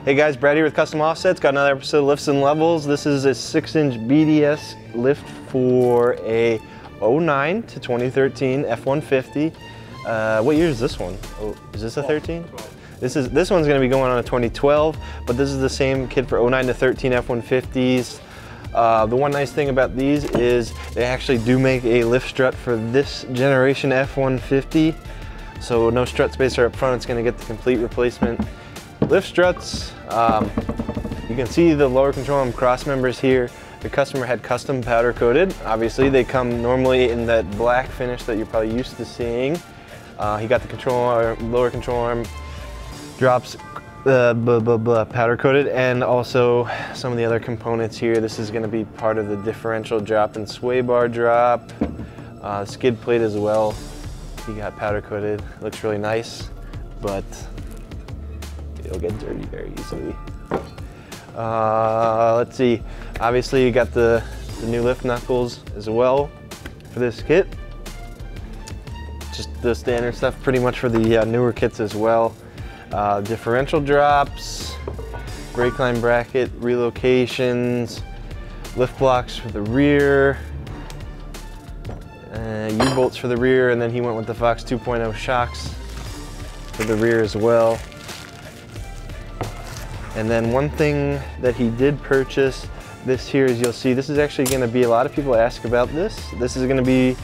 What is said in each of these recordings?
Hey guys, Brad here with Custom Offsets. Got another episode of Lifts and Levels. This is a 6-inch BDS lift for a 09 to 2013 F150. What year is this one? Oh, is this a 13? This one's going to be going on a 2012, but this is the same kit for 09 to 13 F150s. The one nice thing about these is they actually do make a lift strut for this generation F150. So no strut spacer up front, it's going to get the complete replacement lift struts. You can see the lower control arm cross members here. The customer had custom powder coated. Obviously they come normally in that black finish that you're probably used to seeing. He got the lower control arm drops powder coated, and also some of the other components here. This is going to be part of the differential drop and sway bar drop. Skid plate as well. He got powder coated. Looks really nice, but it'll get dirty very easily. Let's see. Obviously you got the new lift knuckles as well for this kit. Just the standard stuff pretty much for the newer kits as well. Differential drops, brake line bracket, relocations, lift blocks for the rear, U-bolts for the rear, and then he went with the Fox 2.0 shocks for the rear as well. And then one thing that he did purchase this here is, you'll see this is actually going to be, a lot of people ask about this. This is going to be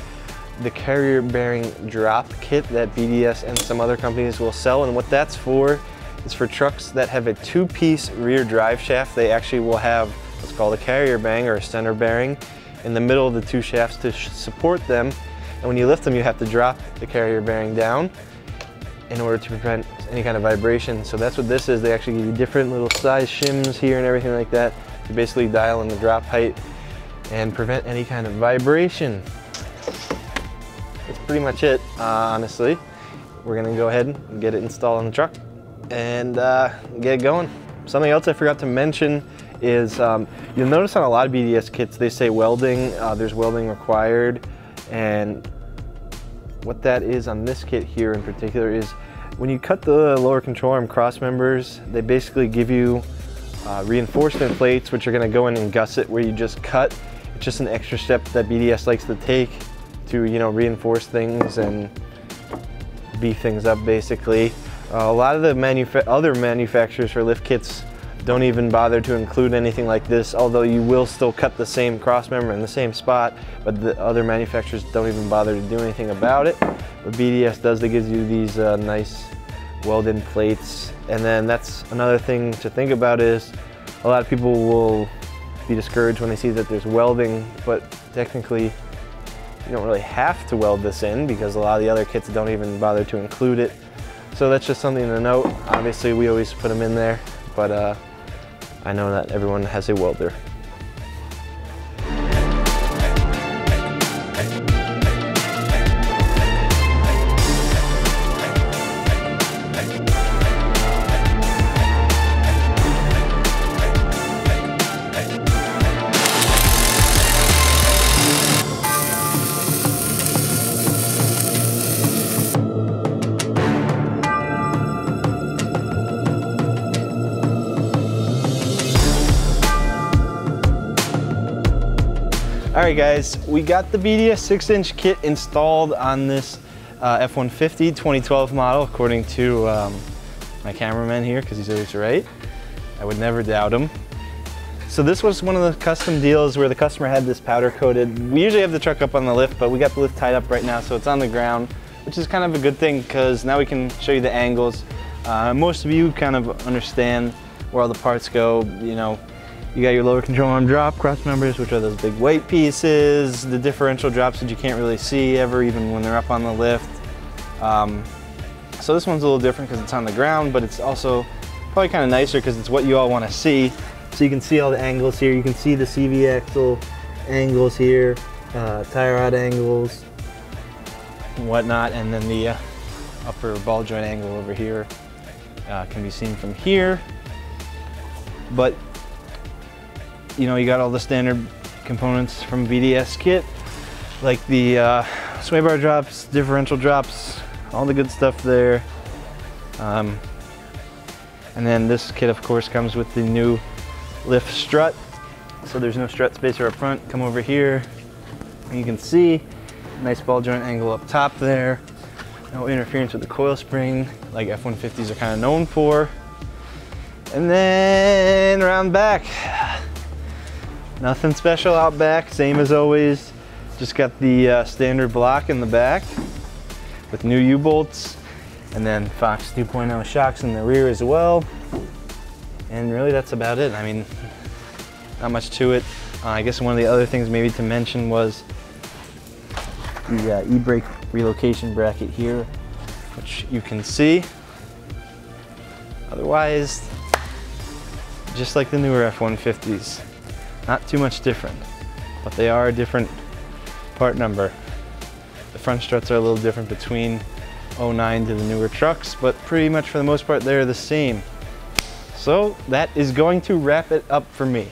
the carrier bearing drop kit that BDS and some other companies will sell, and what that's for is for trucks that have a two-piece rear drive shaft. They actually will have what's called a carrier bearing or a center bearing in the middle of the two shafts to support them, and when you lift them you have to drop the carrier bearing down in order to prevent any kind of vibration. So that's what this is. They actually give you different little size shims here and everything like that to basically dial in the drop height and prevent any kind of vibration. That's pretty much it, honestly. We're gonna go ahead and get it installed on the truck and get it going. Something else I forgot to mention is you'll notice on a lot of BDS kits they say welding, there's welding required, and what that is on this kit here in particular is when you cut the lower control arm cross members, they basically give you reinforcement plates which are gonna go in and gusset where you just cut. It's just an extra step that BDS likes to take to, you know, reinforce things and beef things up basically. A lot of the other manufacturers for lift kits don't even bother to include anything like this, although you will still cut the same cross member in the same spot, but the other manufacturers don't even bother to do anything about it. What BDS does, they give you these nice welded plates. And then that's another thing to think about, is a lot of people will be discouraged when they see that there's welding, but technically you don't really have to weld this in because a lot of the other kits don't even bother to include it. So that's just something to note. Obviously we always put them in there, but I know that everyone has a welder. Alright guys, we got the BDS 6-inch kit installed on this F150 2012 model, according to my cameraman here, because he's always right. I would never doubt him. So this was one of the custom deals where the customer had this powder coated. We usually have the truck up on the lift, but we got the lift tied up right now, so it's on the ground, which is kind of a good thing because now we can show you the angles. Most of you kind of understand where all the parts go, you know. You got your lower control arm drop cross members, which are those big white pieces, the differential drops that you can't really see ever, even when they're up on the lift. So this one's a little different because it's on the ground, but it's also probably kind of nicer because it's what you all want to see. So you can see all the angles here. You can see the CV axle angles here, tie rod angles and whatnot, and then the upper ball joint angle over here can be seen from here. But you know, you got all the standard components from BDS kit, like the sway bar drops, differential drops, all the good stuff there. And then this kit, of course, comes with the new lift strut. So there's no strut spacer up front. Come over here, and you can see nice ball joint angle up top there. No interference with the coil spring, like F150s are kind of known for. And then around back, nothing special out back, same as always. Just got the standard block in the back with new U-bolts, and then Fox 2.0 shocks in the rear as well. And really that's about it. I mean, not much to it. I guess one of the other things maybe to mention was the e-brake relocation bracket here, which you can see. Otherwise, just like the newer F150s, not too much different, but they are a different part number. The front struts are a little different between 09 to the newer trucks, but pretty much for the most part they're the same. So that is going to wrap it up for me.